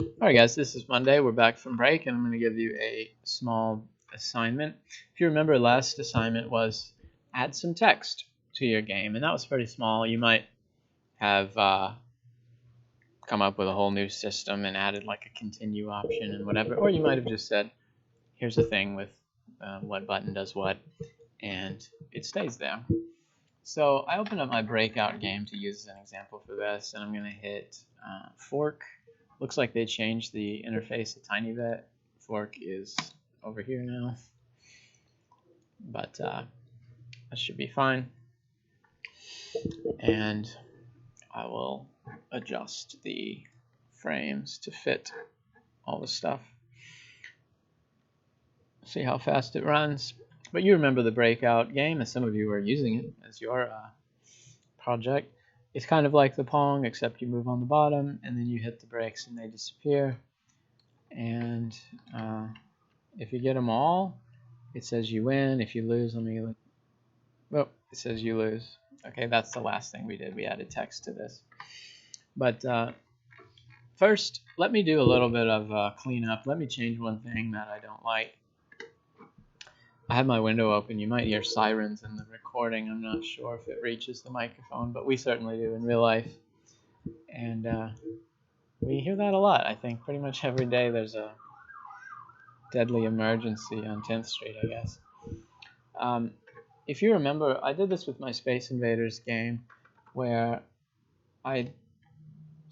Alright guys, this is Monday. We're back from break and I'm going to give you a small assignment. If you remember, last assignment was add some text to your game, and that was pretty small. You might have come up with a whole new system and added like a continue option and whatever, or you might have just said, here's a thing with what button does what, and it stays there. So I opened up my Breakout game to use as an example for this, and I'm going to hit fork. Looks like they changed the interface a tiny bit. Fork is over here now, but that should be fine. And I will adjust the frames to fit all the stuff. See how fast it runs. But you remember the Breakout game, as some of you are using it as your project. It's kind of like the Pong, except you move on the bottom and then you hit the brakes and they disappear. And if you get them all, it says you win. If you lose, let me look. Oh, it says you lose. Okay, that's the last thing we did. We added text to this. But first, let me do a little bit of cleanup. Let me change one thing that I don't like. I have my window open. You might hear sirens in the recording. I'm not sure if it reaches the microphone, but we certainly do in real life. And we hear that a lot. I think pretty much every day there's a deadly emergency on 10th Street, I guess. If you remember, I did this with my Space Invaders game where I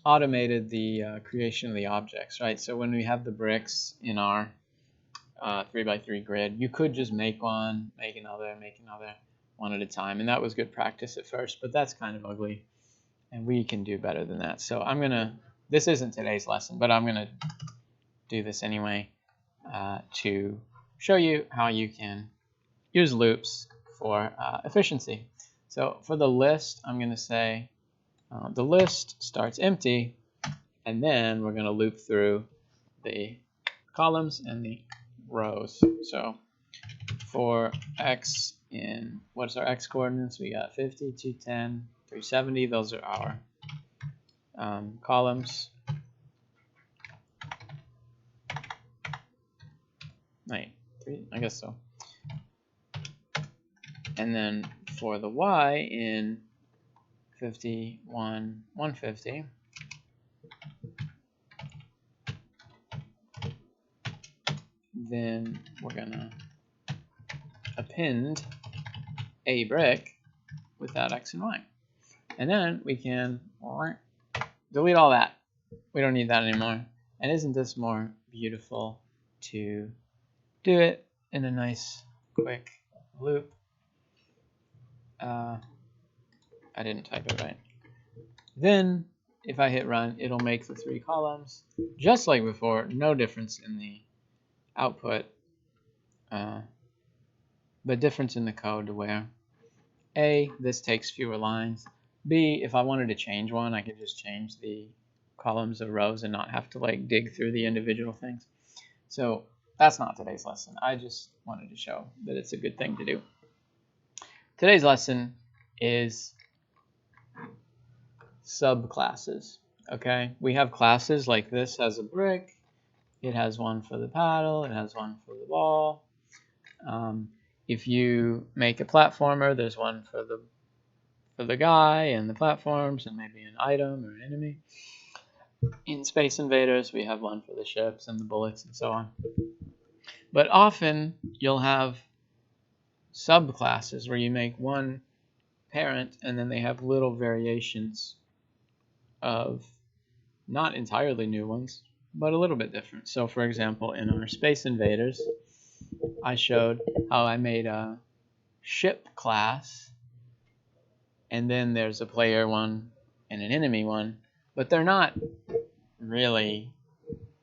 automated the creation of the objects, right? So when we have the bricks in our 3x3 grid, you could just make one, make another, one at a time, and that was good practice at first, but that's kind of ugly, and we can do better than that. So I'm gonna, this isn't today's lesson, but I'm gonna do this anyway to show you how you can use loops for efficiency. So for the list, I'm gonna say the list starts empty, and then we're gonna loop through the columns and the rows. So for x in, what's our x coordinates? We got 50, 210, 370. Those are our columns. Right, I guess so. And then for the y in 51, 150, then we're gonna append a brick with that x and y. And then we can delete all that. We don't need that anymore. And isn't this more beautiful to do it in a nice quick loop? I didn't type it right. Then if I hit run, it'll make the 3 columns just like before. No difference in the output, but difference in the code to where A, this takes fewer lines. B, if I wanted to change one, I could just change the columns or rows and not have to like dig through the individual things. So that's not today's lesson. I just wanted to show that it's a good thing to do. Today's lesson is subclasses. Okay, we have classes like this has a brick. It has one for the paddle. It has one for the ball. If you make a platformer, there's one for the guy and the platforms and maybe an item or an enemy. In Space Invaders, we have one for the ships and the bullets and so on. But often you'll have subclasses where you make one parent and then they have little variations of not entirely new ones, but a little bit different. So for example, in our Space Invaders, I showed how I made a ship class, and then there's a player one and an enemy one, but they're not really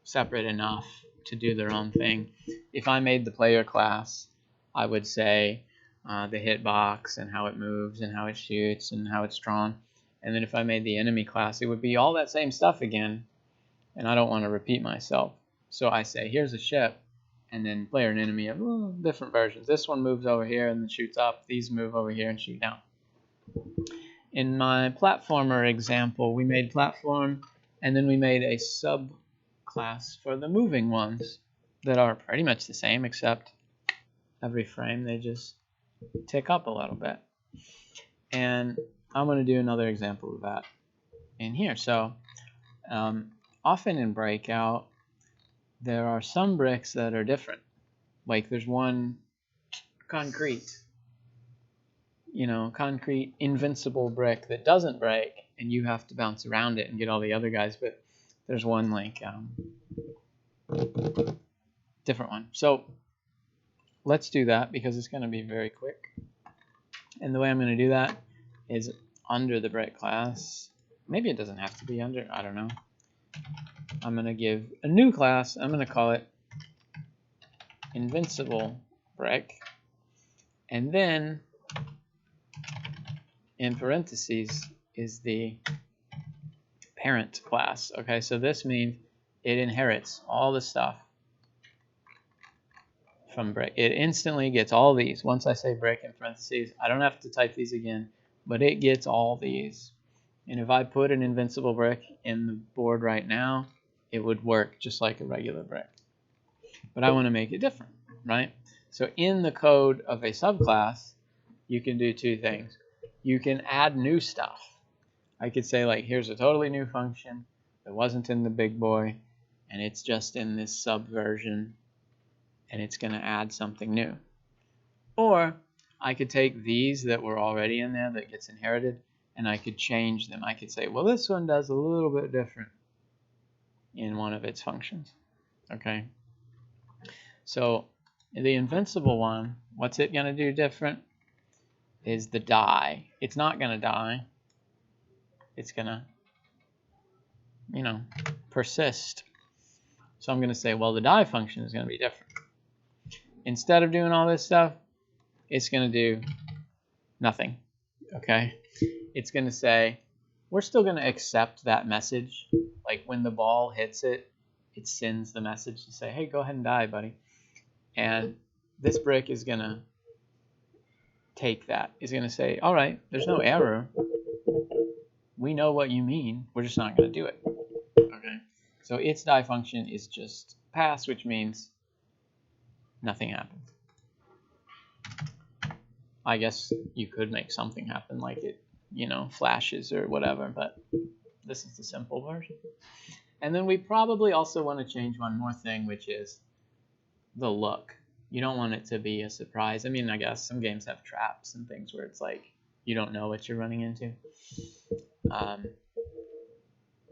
separate enough to do their own thing. If I made the player class, I would say the hitbox and how it moves and how it shoots and how it's drawn. And then if I made the enemy class, it would be all that same stuff again, and I don't want to repeat myself. So I say, here's a ship, and then player and enemy have different versions. This one moves over here and then shoots up. These move over here and shoot down. In my platformer example, we made platform, and then we made a class for the moving ones that are pretty much the same, except every frame they just tick up a little bit. And I'm going to do another example of that in here. So often in Breakout, there are some bricks that are different. Like there's one concrete invincible brick that doesn't break, and you have to bounce around it and get all the other guys. But there's one like different one. So let's do that because it's going to be very quick. And the way I'm going to do that is under the brick class. Maybe it doesn't have to be under, I don't know. I'm going to give a new class. I'm going to call it Invincible Brick. And then in parentheses is the parent class. Okay, so this means it inherits all the stuff from brick. It instantly gets all these. Once I say brick in parentheses, I don't have to type these again, but it gets all these. And if I put an invincible brick in the board right now, it would work just like a regular brick. But I want to make it different, right? So in the code of a subclass, you can do two things. You can add new stuff. I could say, like, here's a totally new function that wasn't in the big boy, and it's just in this sub version, and it's going to add something new. Or I could take these that were already in there that gets inherited, and I could change them. I could say, well, this one does a little bit different in one of its functions. Okay. So the invincible one, what's it going to do different? Is the die. It's not going to die. It's going to, persist. So I'm going to say, well, the die function is going to be different. Instead of doing all this stuff, it's going to do nothing. Okay? It's going to say, we're still going to accept that message. Like when the ball hits it, it sends the message to say, hey, go ahead and die, buddy. And this brick is going to take that. It's going to say, all right, there's no error. We know what you mean. We're just not going to do it. Okay. So its die function is just pass, which means nothing happens. I guess you could make something happen, like it, flashes or whatever, but this is the simple version. And then we probably also want to change one more thing, which is the look. You don't want it to be a surprise. I mean, I guess some games have traps and things where it's like you don't know what you're running into.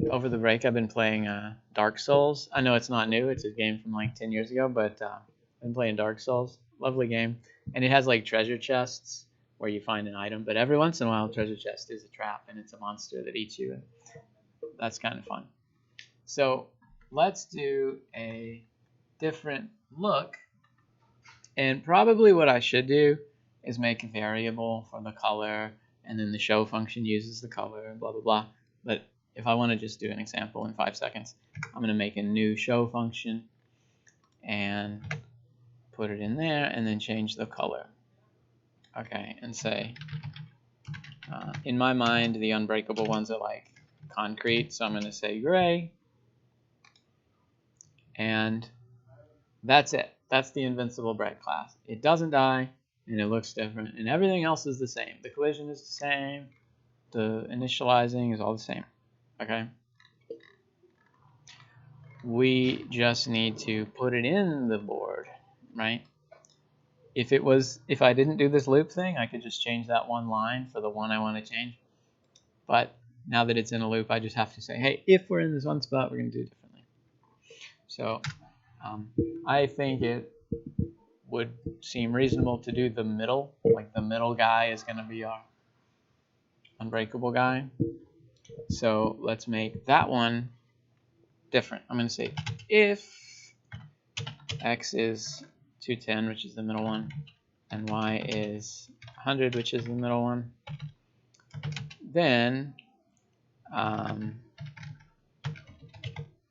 Over the break, I've been playing Dark Souls. I know it's not new. It's a game from like 10 years ago, but I've been playing Dark Souls. Lovely game. And it has like treasure chests where you find an item, but every once in a while, a treasure chest is a trap and it's a monster that eats you. And that's kind of fun. So let's do a different look. And probably what I should do is make a variable for the color, and then the show function uses the color, and blah, blah, blah. But if I want to just do an example in 5 seconds, I'm going to make a new show function and put it in there, and then change the color. Okay, and say, in my mind, the unbreakable ones are like concrete, so I'm going to say gray. And that's it. That's the invincible brick class. It doesn't die, and it looks different, and everything else is the same. The collision is the same. The initializing is all the same. Okay? We just need to put it in the board, right? If I didn't do this loop thing, I could just change that one line for the one I want to change. But now that it's in a loop, I just have to say, hey, if we're in this one spot, we're going to do it differently. So I think it would seem reasonable to do the middle. Like the middle guy is going to be our unbreakable guy. So let's make that one different. I'm going to say if x is 210, which is the middle one, and y is 100, which is the middle one, then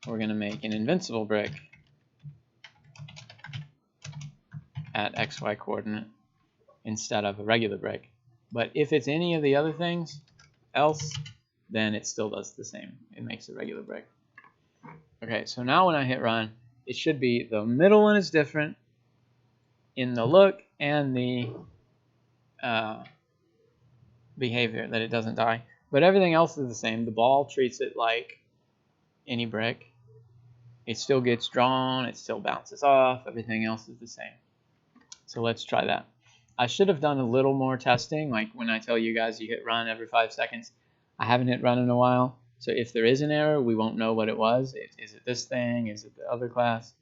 we're going to make an invincible brick at xy coordinate instead of a regular brick. But if it's any of the other things else, then it still does the same. It makes a regular brick. Okay, so now when I hit run, it should be the middle one is different in the look and the behavior, that it doesn't die. But everything else is the same. The ball treats it like any brick. It still gets drawn, it still bounces off, everything else is the same. So let's try that. I should have done a little more testing, like when I tell you guys you hit run every 5 seconds. I haven't hit run in a while, so if there is an error, we won't know what it was. Is it this thing? Is it the other class?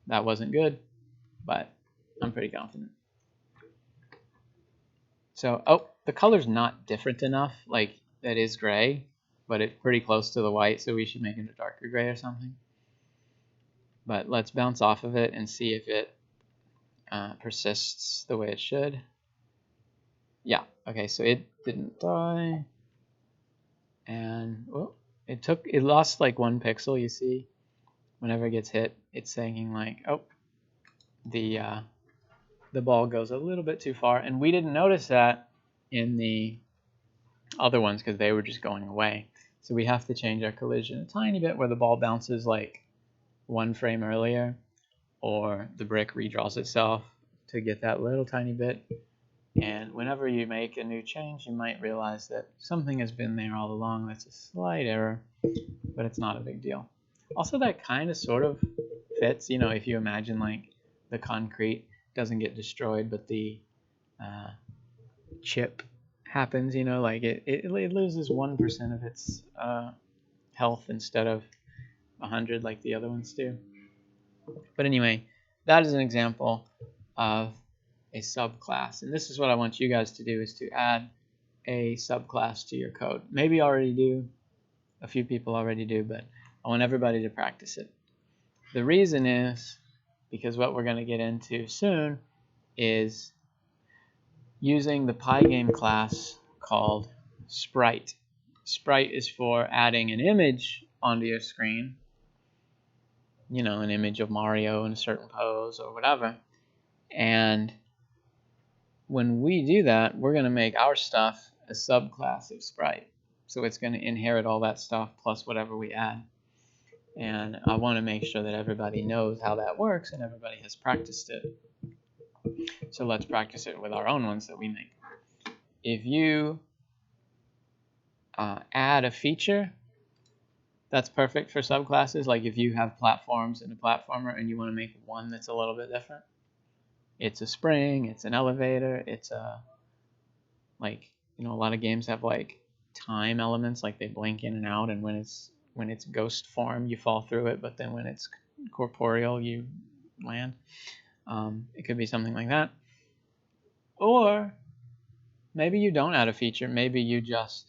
That wasn't good, but I'm pretty confident. So, oh, the color's not different enough. Like, that is gray, but it's pretty close to the white, so we should make it a darker gray or something. But let's bounce off of it and see if it persists the way it should. Yeah, okay, so it didn't die. And, well, it lost like 1 pixel, you see. Whenever it gets hit, it's saying like, oh, the ball goes a little bit too far. And we didn't notice that in the other ones because they were just going away. So we have to change our collision a tiny bit where the ball bounces like 1 frame earlier, or the brick redraws itself to get that little tiny bit. And whenever you make a new change, you might realize that something has been there all along. That's a slight error, but it's not a big deal. Also, that kind of sort of fits, you know, if you imagine like the concrete doesn't get destroyed, but the chip happens, you know, like it loses 1% of its health instead of 100 like the other ones do. But anyway, that is an example of a subclass, and this is what I want you guys to do, is to add a subclass to your code. Maybe you already do, a few people already do, but I want everybody to practice it. The reason is because what we're going to get into soon is using the Pygame class called Sprite. Sprite is for adding an image onto your screen, you know, an image of Mario in a certain pose or whatever. And when we do that, we're going to make our stuff a subclass of Sprite. So it's going to inherit all that stuff plus whatever we add. And I want to make sure that everybody knows how that works and everybody has practiced it. So let's practice it with our own ones that we make. If you add a feature, that's perfect for subclasses. Like if you have platforms in a platformer and you want to make one that's a little bit different. It's a spring, it's an elevator, it's a, like, you know, a lot of games have like time elements, like they blink in and out, and when it's ghost form, you fall through it, but then when it's corporeal, you land. It could be something like that. Or maybe you don't add a feature. Maybe you just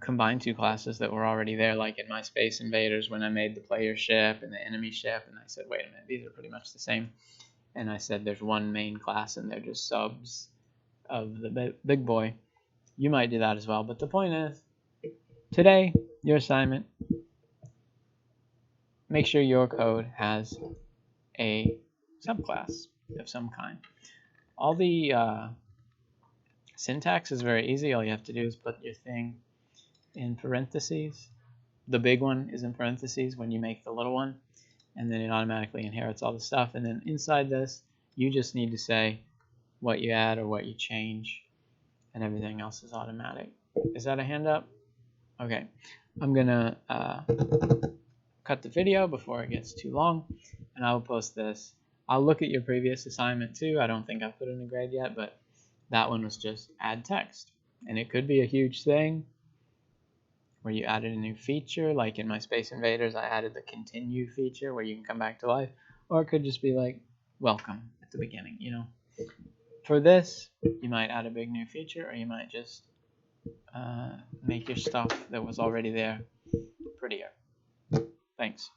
combine 2 classes that were already there, like in my Space Invaders when I made the player ship and the enemy ship, and I said, wait a minute, these are pretty much the same. And I said there's one main class and they're just subs of the big boy. You might do that as well, but the point is, today, your assignment, make sure your code has a subclass of some kind. All the syntax is very easy. All you have to do is put your thing in parentheses. The big one is in parentheses when you make the little one, and then it automatically inherits all the stuff. And then inside this, you just need to say what you add or what you change, and everything else is automatic. Is that a hand up? Okay, I'm gonna cut the video before it gets too long, and I will post this. I'll look at your previous assignment too. I don't think I've put in a grade yet, but that one was just add text, and it could be a huge thing where you added a new feature, like in my Space Invaders, I added the continue feature where you can come back to life, or it could just be like welcome at the beginning, you know. For this, you might add a big new feature, or you might just make your stuff that was already there prettier. Thanks.